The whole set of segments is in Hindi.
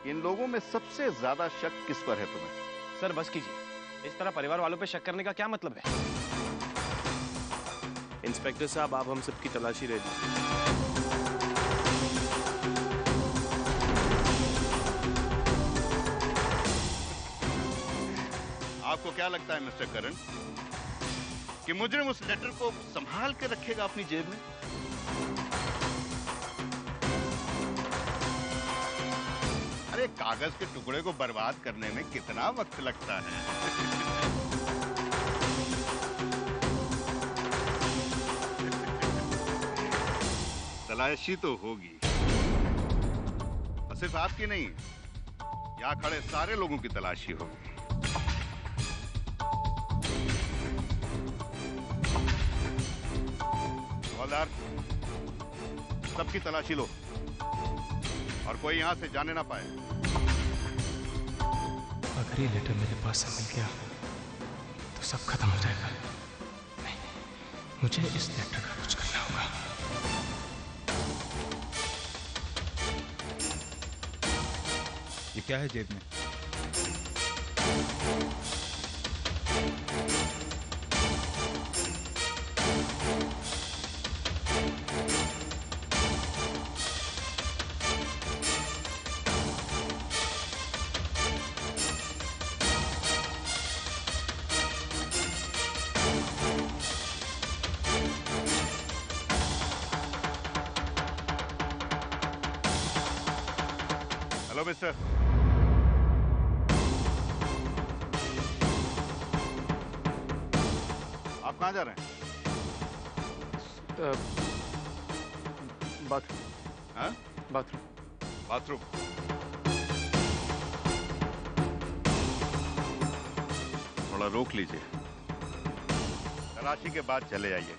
इन लोगों में सबसे ज्यादा शक किस पर है तुम्हें? सर बस कीजिए, इस तरह परिवार वालों पे शक करने का क्या मतलब है? इंस्पेक्टर साहब, आप हम सबकी तलाशी ले लीजिए। आपको क्या लगता है मिस्टर करण कि मुजरिम उस लेटर को संभाल के रखेगा अपनी जेब में? अरे कागज के टुकड़े को बर्बाद करने में कितना वक्त लगता है। तलाशी तो होगी, और सिर्फ आपकी नहीं, यहां खड़े सारे लोगों की तलाशी होगी। हवलदार, सबकी तलाशी लो और कोई यहां से जाने ना पाए। अगर ये लेटर मेरे पास से मिल गया तो सब खत्म हो जाएगा। नहीं, मुझे इस लेटर का कुछ करना होगा। ये क्या है जेब में? हेलो मिस्टर, आप कहां जा रहे हैं? बाथरूम। हाँ? बाथरूम। बाथरूम? थोड़ा रोक लीजिए, तलाशी के बाद चले आइए।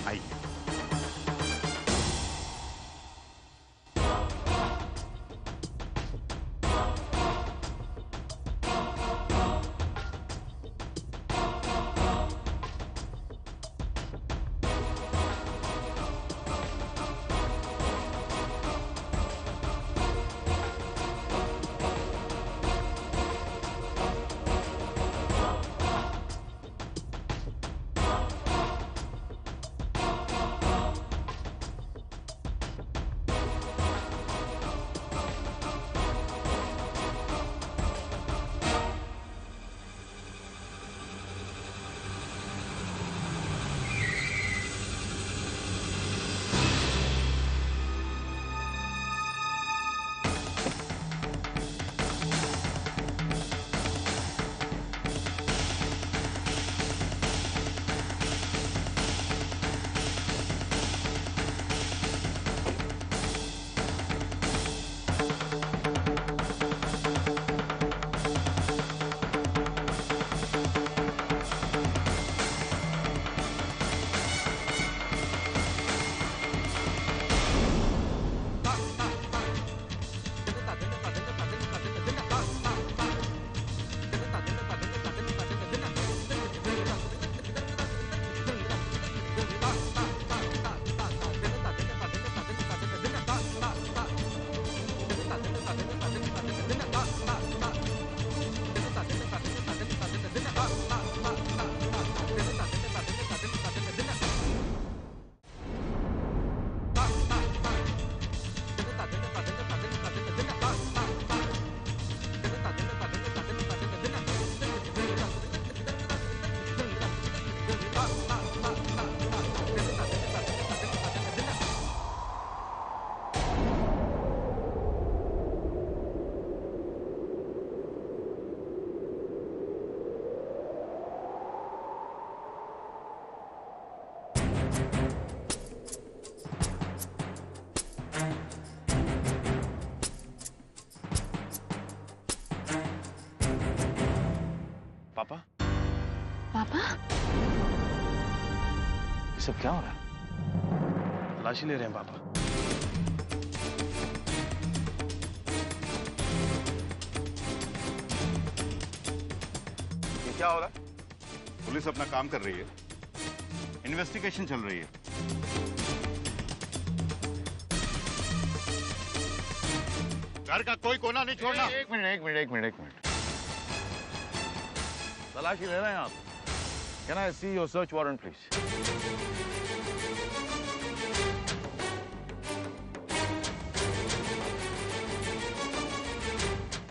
आइए। पापा? पापा? ये सब क्या हो रहा है? तलाशी ले रहे हैं पापा। ये क्या हो रहा है? पुलिस अपना काम कर रही है, इन्वेस्टिगेशन चल रही है। घर का कोई कोना नहीं छोड़ना। एक मिनट। तलाशी ले रहे हैं आप? Can I see your search warrant, please?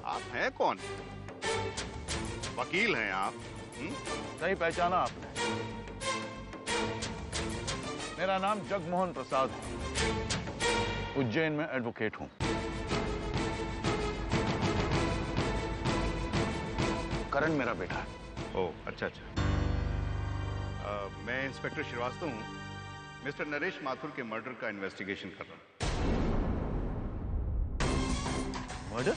आप हैं कौन? वकील हैं आप? सही पहचाना आपने। मेरा नाम जगमोहन प्रसाद है। उज्जैन में एडवोकेट हूं। करण मेरा बेटा है। ओह, अच्छा। मैं इंस्पेक्टर श्रीवास्तव हूं। मिस्टर नरेश माथुर के मर्डर का इन्वेस्टिगेशन कर रहा हूं। मर्डर?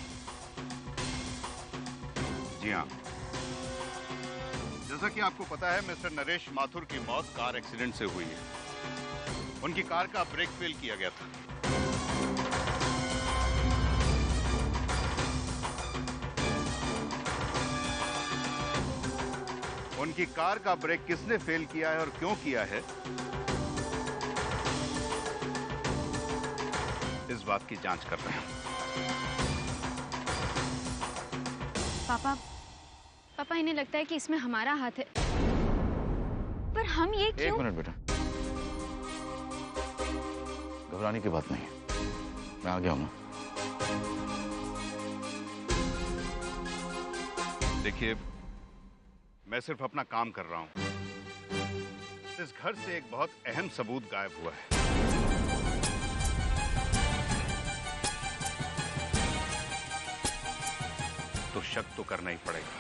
जी हाँ। जैसा कि आपको पता है, मिस्टर नरेश माथुर की मौत कार एक्सीडेंट से हुई है। उनकी कार का ब्रेक फेल किया गया था। उनकी कार का ब्रेक किसने फेल किया है और क्यों किया है, इस बात की जांच कर रहे हैं। पापा इन्हें लगता है कि इसमें हमारा हाथ है, पर हम ये क्यों? एक मिनट बेटा, घबराने की बात नहीं है। मैं आ गया हूं ना। देखिए, मैं सिर्फ अपना काम कर रहा हूं। इस घर से एक बहुत अहम सबूत गायब हुआ है। तो शक तो करना ही पड़ेगा।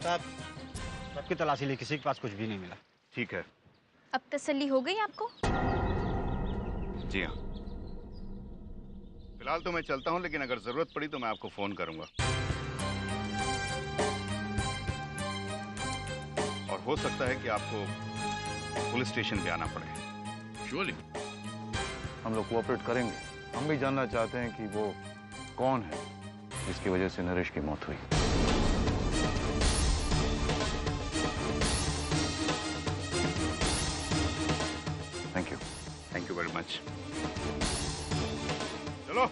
साहब, सबकी तलाशी ली, किसी के पास कुछ भी नहीं मिला। ठीक है। अब तसल्ली हो गई आपको? जी हाँ। फिलहाल तो मैं चलता हूं, लेकिन अगर जरूरत पड़ी तो मैं आपको फोन करूंगा। और हो सकता है कि आपको पुलिस स्टेशन भी आना पड़े। श्योरली। हम लोग कोऑपरेट करेंगे। हम भी जानना चाहते हैं कि वो कौन है जिसकी वजह से नरेश की मौत हुई। Thank you very much. चलो।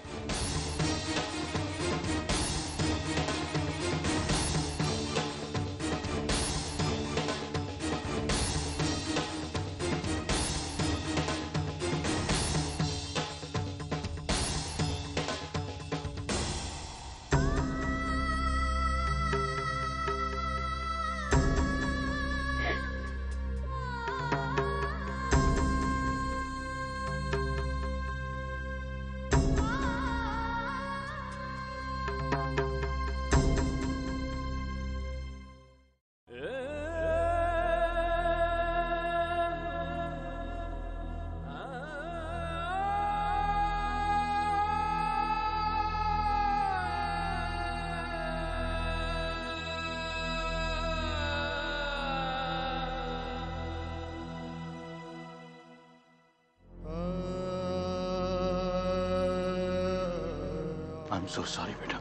I'm so sorry, बेटा।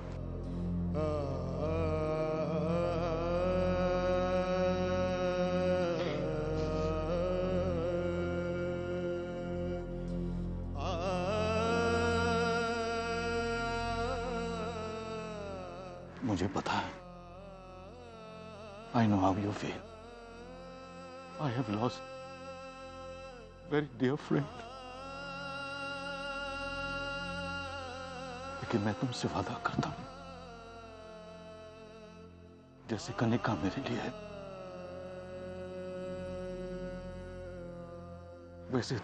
मुझे पता है। I know how you feel. I have lost a very dear friend. लेकिन मैं तुमसे वादा करता हूं, जैसे कनिका मेरे लिए है, वैसे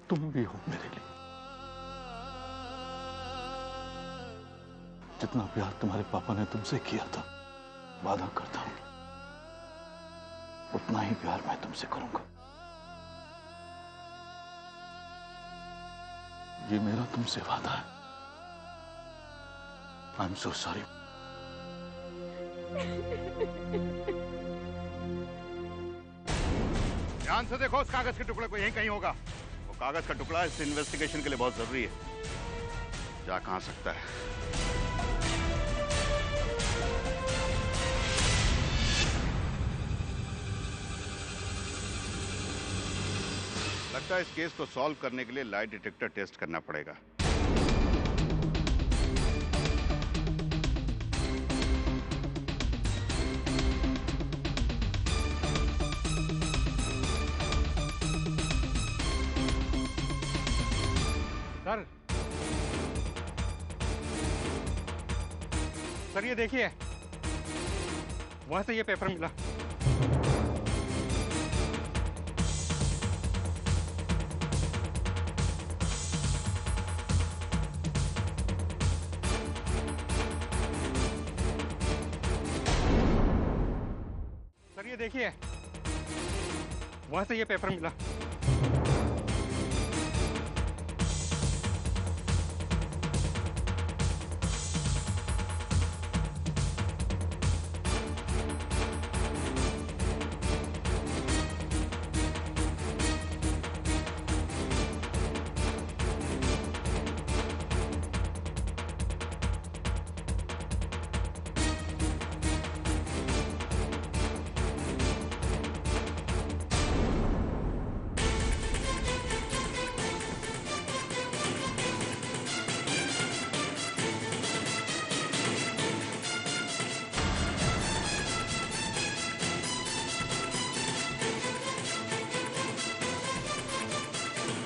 तुम भी हो मेरे लिए। जितना प्यार तुम्हारे पापा ने तुमसे किया था, वादा करता हूं उतना ही प्यार मैं तुमसे करूंगा। ये मेरा तुमसे वादा है। I'm so sorry. ध्यान से देखो, उस कागज के टुकड़े को यहीं कहीं होगा। वो कागज का टुकड़ा इस इन्वेस्टिगेशन के लिए बहुत जरूरी है। जा कहां सकता है। लगता है इस केस को सॉल्व करने के लिए लाई डिटेक्टर टेस्ट करना पड़ेगा। सर ये देखिए, वहां से ये पेपर मिला। सर ये देखिए, वहां से ये पेपर मिला।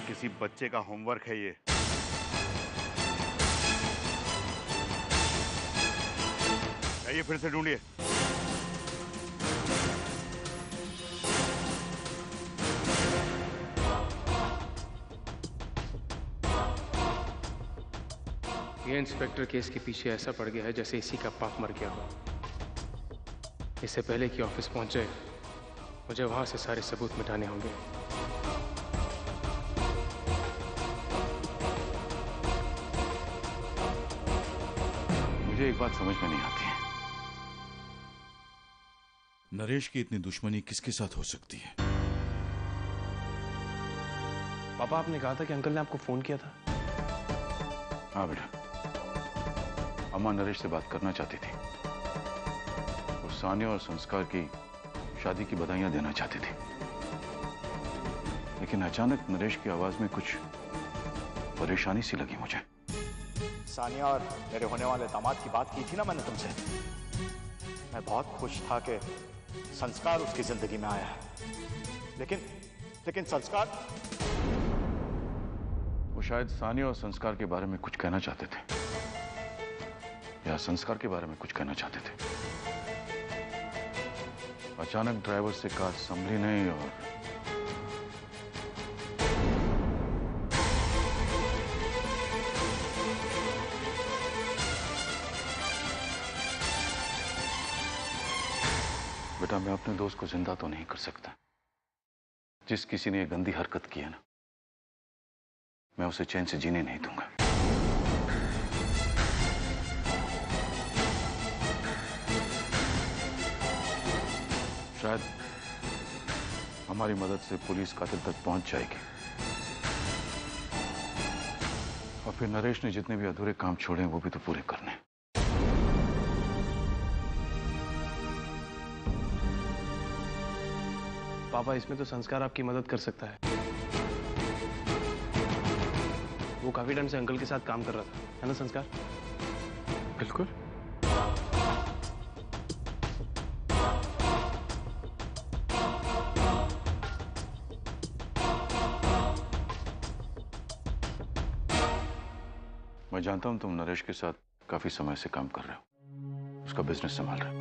किसी बच्चे का होमवर्क है ये। आइए फिर से ढूंढिए। ये इंस्पेक्टर केस के पीछे ऐसा पड़ गया है जैसे इसी का बाप मर गया हो। इससे पहले कि ऑफिस पहुंचे, मुझे वहां से सारे सबूत मिटाने होंगे। मुझे एक बात समझ में नहीं आती है, नरेश की इतनी दुश्मनी किसके साथ हो सकती है? पापा, आपने कहा था कि अंकल ने आपको फोन किया था। हाँ बेटा, अम्मा नरेश से बात करना चाहती थी। वो सानिया और संस्कार की शादी की बधाइयां देना चाहती थी, लेकिन अचानक नरेश की आवाज में कुछ परेशानी सी लगी मुझे। सानिया और मेरे होने वाले दामाद की बात की थी ना मैंने तुमसे। मैं बहुत खुश था कि संस्कार उसकी जिंदगी में आया है, लेकिन संस्कार, वो शायद सानिया और संस्कार के बारे में कुछ कहना चाहते थे, या संस्कार के बारे में कुछ कहना चाहते थे। अचानक ड्राइवर से कार संभली नहीं और बेटा, मैं अपने दोस्त को जिंदा तो नहीं कर सकता। जिस किसी ने ये गंदी हरकत की है ना, मैं उसे चैन से जीने नहीं दूंगा। शायद हमारी मदद से पुलिस कातिल तक पहुंच जाएगी और फिर नरेश ने जितने भी अधूरे काम छोड़े हैं वो भी तो पूरे करने। पापा, इसमें तो संस्कार आपकी मदद कर सकता है। वो काफी टाइम से अंकल के साथ काम कर रहा था, है ना संस्कार? बिल्कुल। मैं जानता हूं तुम नरेश के साथ काफी समय से काम कर रहे हो, उसका बिजनेस संभाल रहे हो,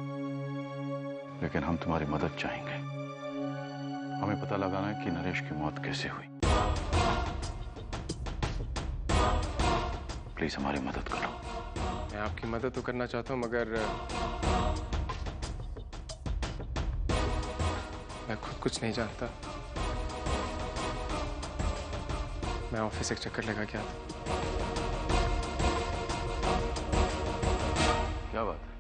लेकिन हम तुम्हारी मदद चाहेंगे। हमें पता लगाना है कि नरेश की मौत कैसे हुई। प्लीज हमारी मदद करो। मैं आपकी मदद तो करना चाहता हूं, मगर मैं खुद कुछ नहीं जानता। मैं ऑफिस एक चक्कर लगा के आता। क्या बात है?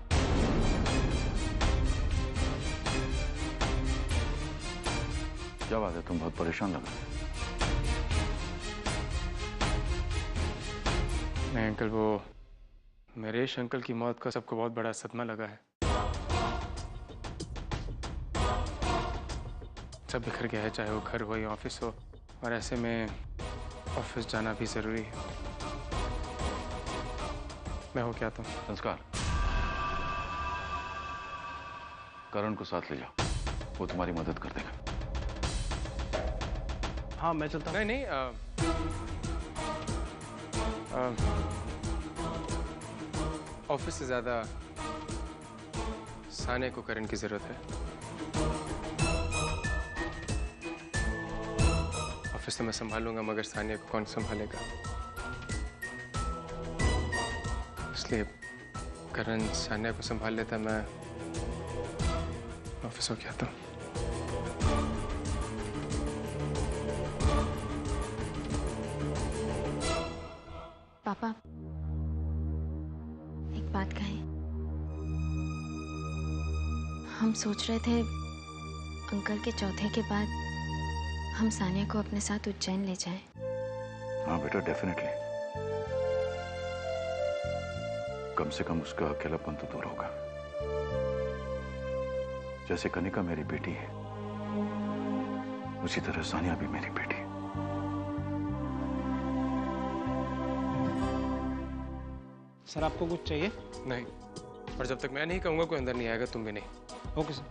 क्या बात है, तुम बहुत परेशान लग रहे हो। नहीं अंकल, वो नरेश अंकल की मौत का सबको बहुत बड़ा सदमा लगा है। सब बिखर गया है, चाहे वो घर हो या ऑफिस हो, और ऐसे में ऑफिस जाना भी जरूरी है। मैं हो क्या तुम? संस्कार, करण को साथ ले जाओ, वो तुम्हारी मदद कर देगा। हाँ मैं चलता हूँ। नहीं ऑफिस से ज्यादा सानिया को करण की जरूरत है। ऑफिस तो मैं संभालूंगा, मगर सानिया को कौन संभालेगा? इसलिए करण सानिया को संभाल लेता, मैं ऑफिस हो गया था। पापा, एक बात कहें? हम सोच रहे थे अंकल के चौथे के बाद हम सानिया को अपने साथ उज्जैन ले जाएं। हाँ बेटा, डेफिनेटली। कम से कम उसका अकेलापन तो दूर होगा। जैसे कनिका मेरी बेटी है, उसी तरह सानिया भी मेरी बेटी। सर आपको कुछ चाहिए? नहीं, और जब तक मैं नहीं कहूंगा कोई अंदर नहीं आएगा, तुम भी नहीं। Okay sir.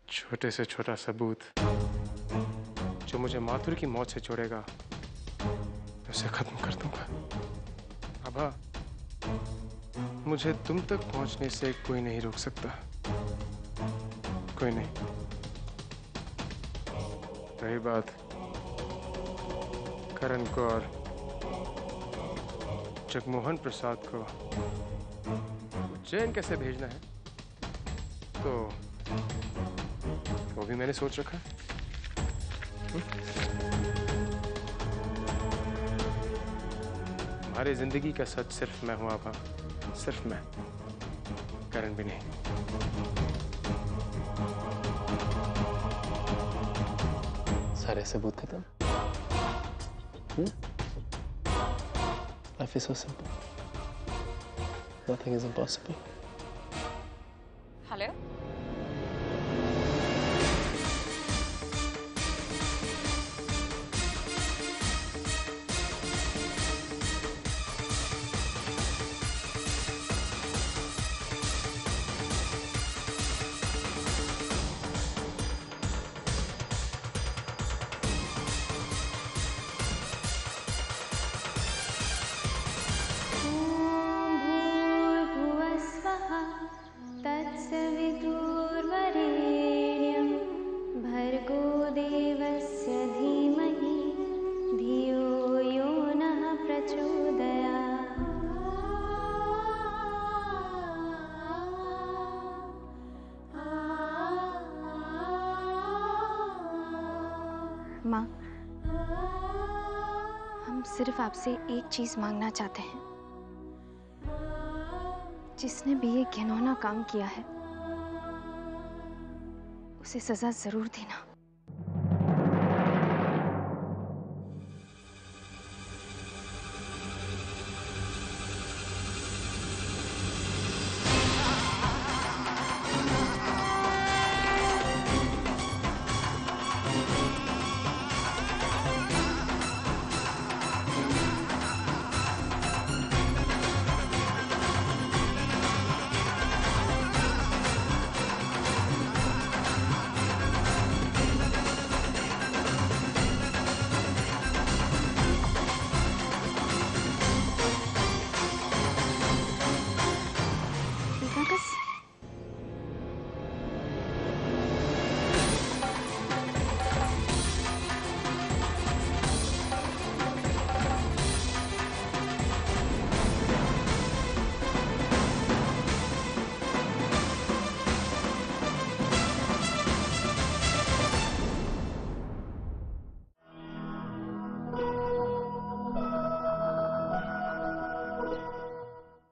छोटे से छोटा सबूत जो मुझे माथुर की मौत से जोड़ेगा, उसे खत्म कर दूंगा। अबा, मुझे तुम तक पहुंचने से कोई नहीं रोक सकता, कोई नहीं। रही बात करण को और जगमोहन प्रसाद को उज्जैन कैसे भेजना है, तो वो भी मैंने सोच रखा है। हमारी जिंदगी का सच सिर्फ मैं हूं आभा, सिर्फ मैं, करण भी नहीं। सारे सबूत खत्म। Life is so simple. Nothing is impossible. Hello, माँ, हम सिर्फ आपसे एक चीज मांगना चाहते हैं। जिसने भी ये घिनौना काम किया है, उसे सजा जरूर देना। पंकज